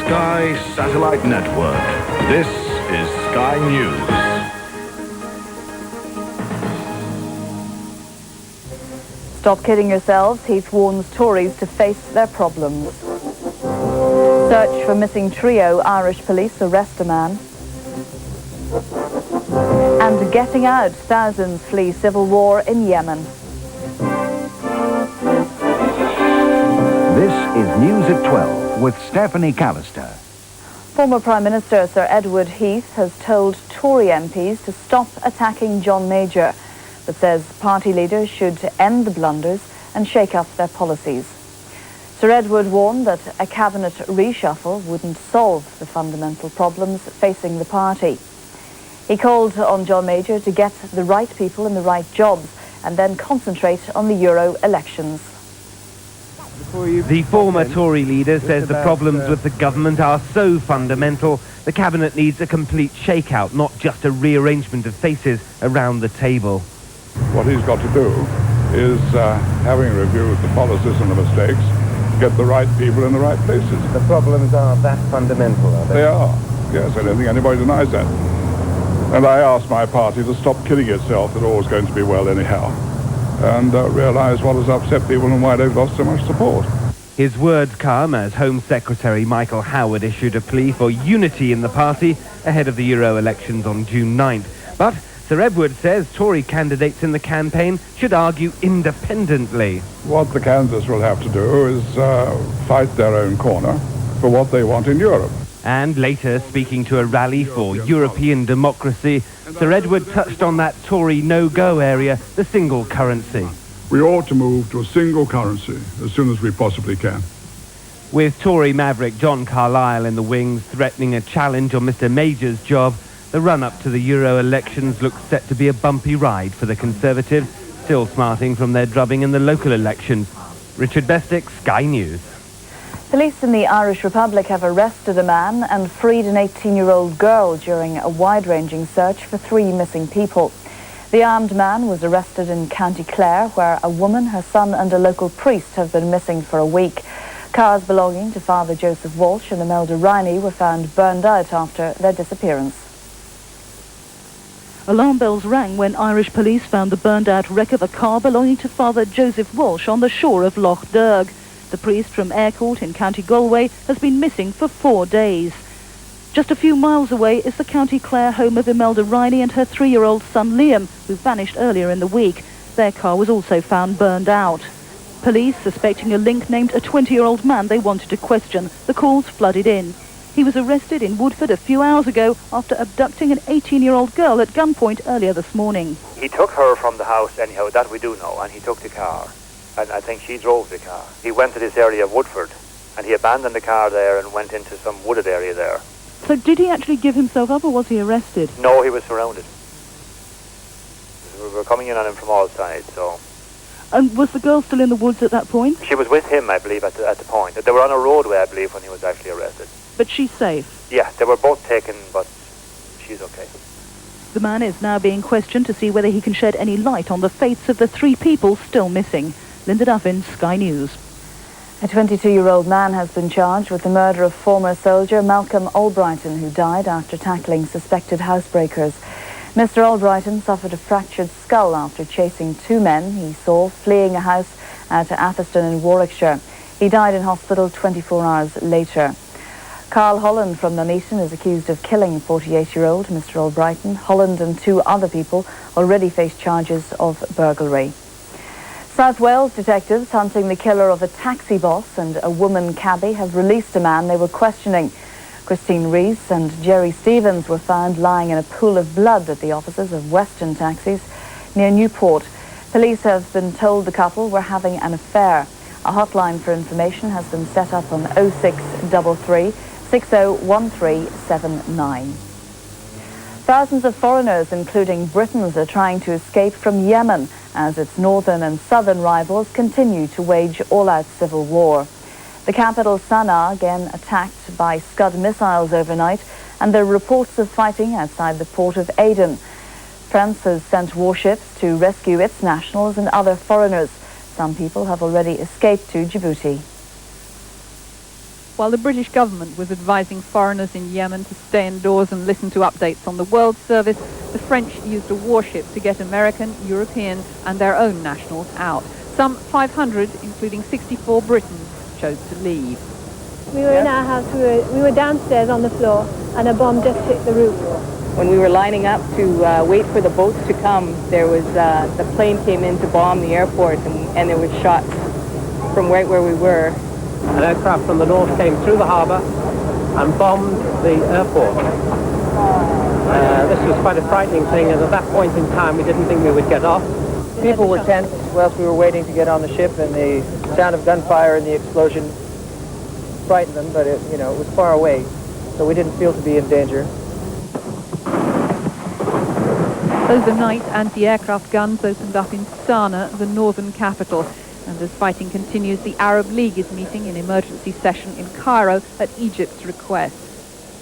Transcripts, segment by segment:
Sky Satellite Network. This is Sky News. Stop kidding yourselves, Heath warns Tories to face their problems. Search for missing trio, Irish police arrest a man. And getting out, thousands flee civil war in Yemen. This is News at 12 with Stephanie Callister. Former Prime Minister Sir Edward Heath has told Tory MPs to stop attacking John Major, but says party leaders should end the blunders and shake up their policies. Sir Edward warned that a cabinet reshuffle wouldn't solve the fundamental problems facing the party. He called on John Major to get the right people in the right jobs and then concentrate on the Euro elections. The former Tory leader says the problems with the government are so fundamental, the cabinet needs a complete shakeout, not just a rearrangement of faces around the table. What he's got to do is, having reviewed the policies and the mistakes, get the right people in the right places. The problems are that fundamental, are they? They are. Yes, I don't think anybody denies that. And I asked my party to stop kidding itself that all was going to be well anyhow, and realise what has upset people and why they've lost so much support. His words come as Home Secretary Michael Howard issued a plea for unity in the party ahead of the Euro elections on June 9th. But Sir Edward says Tory candidates in the campaign should argue independently. What the candidates will have to do is fight their own corner for what they want in Europe. And later, speaking to a rally for European democracy, Sir Edward touched on that Tory no-go area, the single currency. We ought to move to a single currency as soon as we possibly can. With Tory maverick John Carlyle in the wings threatening a challenge on Mr Major's job, the run-up to the Euro elections looks set to be a bumpy ride for the Conservatives, still smarting from their drubbing in the local elections. Richard Bestick, Sky News. Police in the Irish Republic have arrested a man and freed an 18-year-old girl during a wide-ranging search for 3 missing people. The armed man was arrested in County Clare, where a woman, her son and a local priest have been missing for a week. Cars belonging to Father Joseph Walsh and Imelda Riney were found burned out after their disappearance. Alarm bells rang when Irish police found the burned-out wreck of a car belonging to Father Joseph Walsh on the shore of Lough Derg. The priest from Aircourt in County Galway has been missing for 4 days. Just a few miles away is the County Clare home of Imelda Riney and her 3-year-old son Liam, who vanished earlier in the week. Their car was also found burned out. Police, suspecting a link, named a 20-year-old man they wanted to question. The calls flooded in. He was arrested in Woodford a few hours ago after abducting an 18-year-old girl at gunpoint earlier this morning. He took her from the house anyhow, that we do know, and he took the car. And I think she drove the car. He went to this area of Woodford, and he abandoned the car there and went into some wooded area there. So did he actually give himself up, or was he arrested? No, he was surrounded. We were coming in on him from all sides, so... And was the girl still in the woods at that point? She was with him, I believe, at the point. They were on a roadway, I believe, when he was actually arrested. But she's safe? Yeah, they were both taken, but she's okay. The man is now being questioned to see whether he can shed any light on the fates of the 3 people still missing. Linda Duffin, Sky News. A 22-year-old man has been charged with the murder of former soldier Malcolm Albrighton, who died after tackling suspected housebreakers. Mr. Albrighton suffered a fractured skull after chasing 2 men he saw fleeing a house at Atherstone in Warwickshire. He died in hospital 24 hours later. Carl Holland from Nuneaton is accused of killing 48-year-old Mr. Albrighton. Holland and 2 other people already face charges of burglary. South Wales detectives hunting the killer of a taxi boss and a woman cabbie have released a man they were questioning. Christine Rees and Jerry Stevens were found lying in a pool of blood at the offices of Western Taxis near Newport. Police have been told the couple were having an affair. A hotline for information has been set up on 0633 601379. Thousands of foreigners, including Britons, are trying to escape from Yemen as its northern and southern rivals continue to wage all-out civil war. The capital Sana'a again attacked by Scud missiles overnight, and there are reports of fighting outside the port of Aden. France has sent warships to rescue its nationals and other foreigners. Some people have already escaped to Djibouti. while the British government was advising foreigners in Yemen to stay indoors and listen to updates on the World Service, the French used a warship to get American, European and their own nationals out. Some 500, including 64 Britons, chose to leave. We were in our house, we were downstairs on the floor, and a bomb just hit the roof. When we were lining up to wait for the boats to come, there was the plane came in to bomb the airport, and there was shots from right where we were. An aircraft from the north came through the harbour and bombed the airport. This was quite a frightening thing, and at that point in time we didn't think we would get off. People were tense whilst we were waiting to get on the ship, and the sound of gunfire and the explosion frightened them, but it was far away, so we didn't feel to be in danger. Overnight, anti-aircraft guns opened up in Sana'a, the northern capital. And as fighting continues, the Arab League is meeting in emergency session in Cairo at Egypt's request.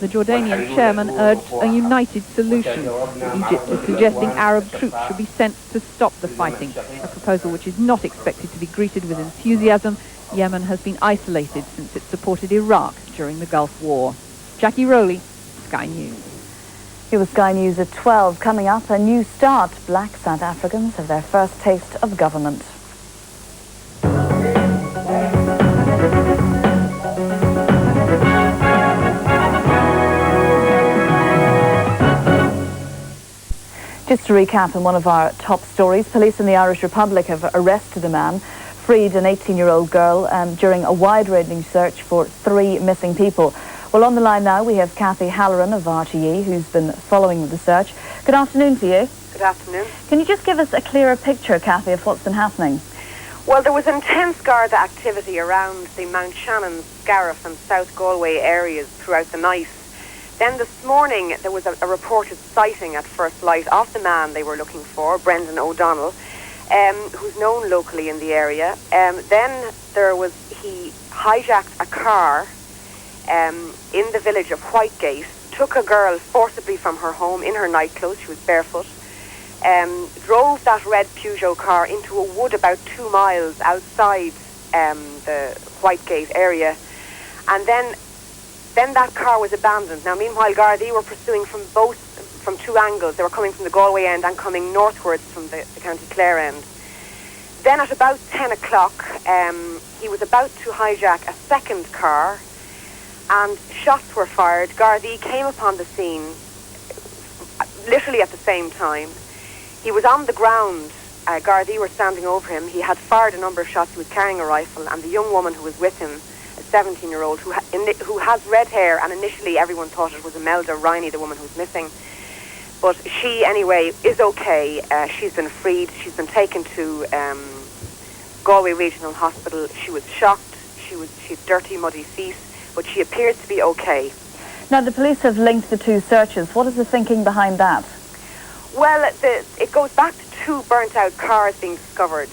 The Jordanian chairman urged a united solution. Egypt is suggesting Arab troops should be sent to stop the fighting, a proposal which is not expected to be greeted with enthusiasm. Yemen has been isolated since it supported Iraq during the Gulf War. Jackie Rowley, Sky News. Here was Sky News at 12. Coming up, a new start. Black South Africans have their first taste of government. Just to recap on one of our top stories, police in the Irish Republic have arrested a man, freed an 18-year-old girl during a wide-ranging search for 3 missing people. Well, on the line now we have Kathy Halloran of RTE, who's been following the search. Good afternoon to you. Good afternoon. Can you just give us a clearer picture, Kathy, of what's been happening? Well, there was intense Garda activity around the Mount Shannon, Scariff and South Galway areas throughout the night. Then this morning there was a reported sighting at first light of the man they were looking for, Brendan O'Donnell, who's known locally in the area. Then he hijacked a car in the village of Whitegate, took a girl forcibly from her home in her nightclothes, she was barefoot, drove that red Peugeot car into a wood about 2 miles outside the Whitegate area, and then that car was abandoned. Now, meanwhile, Gardaí were pursuing from 2 angles. They were coming from the Galway end and coming northwards from the County Clare end. Then at about 10 o'clock, he was about to hijack a second car, and shots were fired. Gardaí came upon the scene literally at the same time. He was on the ground. Gardaí were standing over him. He had fired a number of shots. He was carrying a rifle, and the young woman who was with him, a 17-year-old who has red hair, and initially everyone thought it was Imelda Riney, the woman who's missing. But she, anyway, is okay. She's been freed. She's been taken to Galway Regional Hospital. She was shocked. She had dirty, muddy feet, but she appears to be okay. Now, the police have linked the 2 searches. What is the thinking behind that? Well, it goes back to 2 burnt-out cars being discovered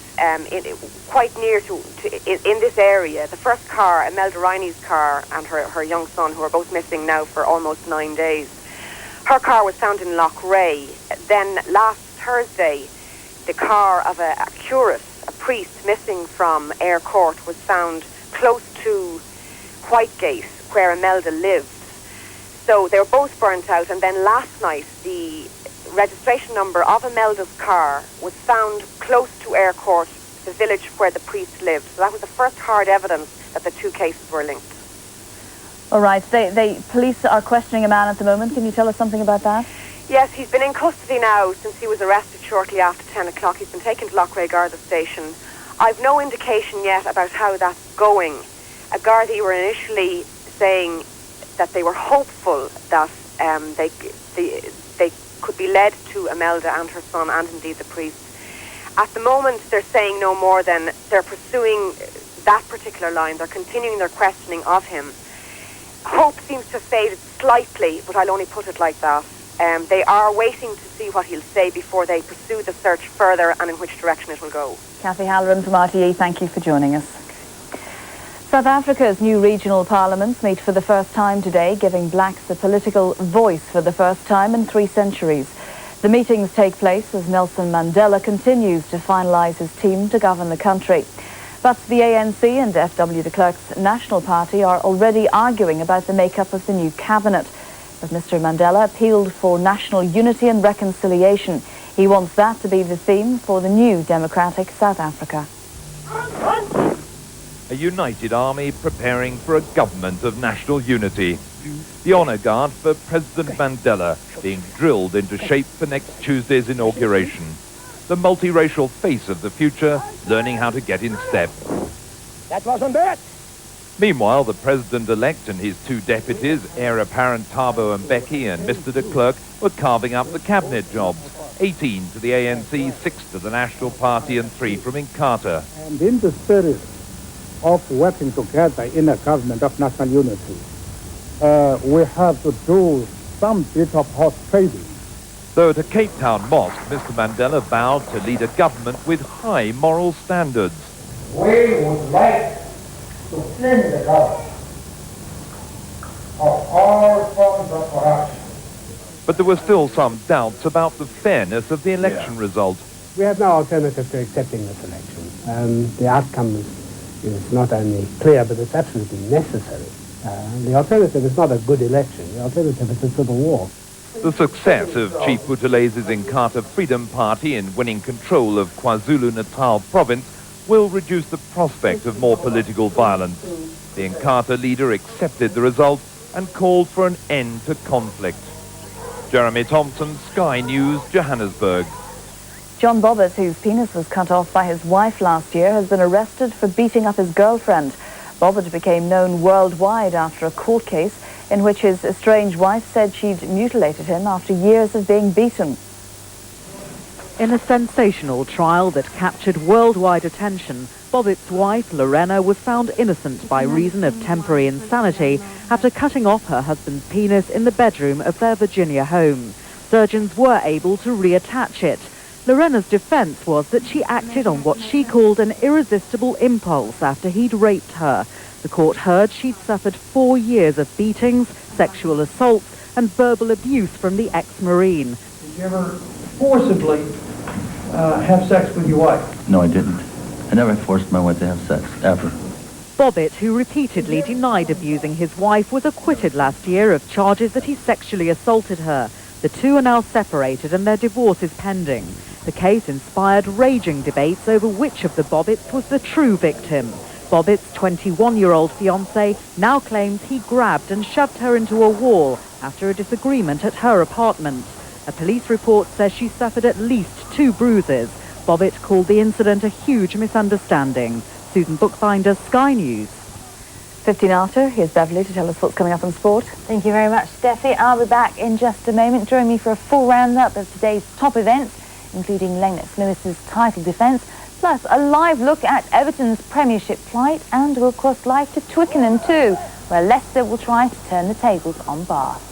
quite near in this area. The first car, Imelda Riney's car, and her young son, who are both missing now for almost 9 days. Her car was found in Lochray. Then last Thursday, the car of a curate, a priest missing from Ayr Court, was found close to Whitegate, where Imelda lived. So they were both burnt out, and then last night the registration number of Imelda's car was found close to Ayr Court, the village where the priest lived. So that was the first hard evidence that the 2 cases were linked. All right. Police are questioning a man at the moment. Can you tell us something about that? Yes, he's been in custody now since he was arrested shortly after 10 o'clock. He's been taken to Lochray Garda Station. I've no indication yet about how that's going. Gardaí were initially saying that they were hopeful that they could be led to Imelda and her son, and indeed the priest. At the moment, they're saying no more than they're pursuing that particular line. They're continuing their questioning of him. Hope seems to have faded slightly, but I'll only put it like that. They are waiting to see what he'll say before they pursue the search further and in which direction it will go. Kathy Halloran from RTE, thank you for joining us. South Africa's new regional parliaments meet for the first time today, giving blacks a political voice for the first time in 3 centuries. The meetings take place as Nelson Mandela continues to finalise his team to govern the country. But the ANC and FW de Klerk's National Party are already arguing about the makeup of the new cabinet. But Mr. Mandela appealed for national unity and reconciliation. He wants that to be the theme for the new democratic South Africa. A united army preparing for a government of national unity. The honour guard for President Mandela being drilled into shape for next Tuesday's inauguration. The multiracial face of the future learning how to get in step. That wasn't it. Meanwhile, the President-elect and his two deputies, Heir Apparent Thabo Mbeki and Mr. de Klerk, were carving up the cabinet jobs. 18 to the ANC, 6 to the National Party and 3 from Inkatha. And in the spirit of working together in a government of national unity, we have to do some bit of horse trading. Though at a Cape Town mosque, Mr. Mandela vowed to lead a government with high moral standards. We would like to cleanse the government of all forms of corruption. But there were still some doubts about the fairness of the election result. We have no alternative to accepting this election. The outcome is not only clear, but it's absolutely necessary. The alternative is not a good election. The alternative is a civil war. The success of Chief Buthelez's Inkatha Freedom Party in winning control of KwaZulu-Natal province will reduce the prospect of more political violence. The Inkatha leader accepted the result and called for an end to conflict. Jeremy Thompson, Sky News, Johannesburg. John Bobbitt, whose penis was cut off by his wife last year, has been arrested for beating up his girlfriend. Bobbitt became known worldwide after a court case in which his estranged wife said she'd mutilated him after years of being beaten. In a sensational trial that captured worldwide attention, Bobbitt's wife, Lorena, was found innocent by reason of temporary insanity after cutting off her husband's penis in the bedroom of their Virginia home. Surgeons were able to reattach it. Lorena's defense was that she acted on what she called an irresistible impulse after he'd raped her. The court heard she'd suffered 4 years of beatings, sexual assaults, and verbal abuse from the ex-Marine. Did you ever forcibly have sex with your wife? No, I didn't. I never forced my wife to have sex, ever. Bobbitt, who repeatedly denied abusing his wife, was acquitted last year of charges that he sexually assaulted her. The two are now separated and their divorce is pending. The case inspired raging debates over which of the Bobbitts was the true victim. Bobbitt's 21-year-old fiancé now claims he grabbed and shoved her into a wall after a disagreement at her apartment. A police report says she suffered at least 2 bruises. Bobbitt called the incident a huge misunderstanding. Susan Bookbinder, Sky News. 15 after, here's Beverly to tell us what's coming up on sport. Thank you very much, Steffi. I'll be back in just a moment. Join me for a full roundup of today's top events, including Lennox Lewis's title defence, plus a live look at Everton's Premiership plight, and we'll cross live to Twickenham too, where Leicester will try to turn the tables on Bath.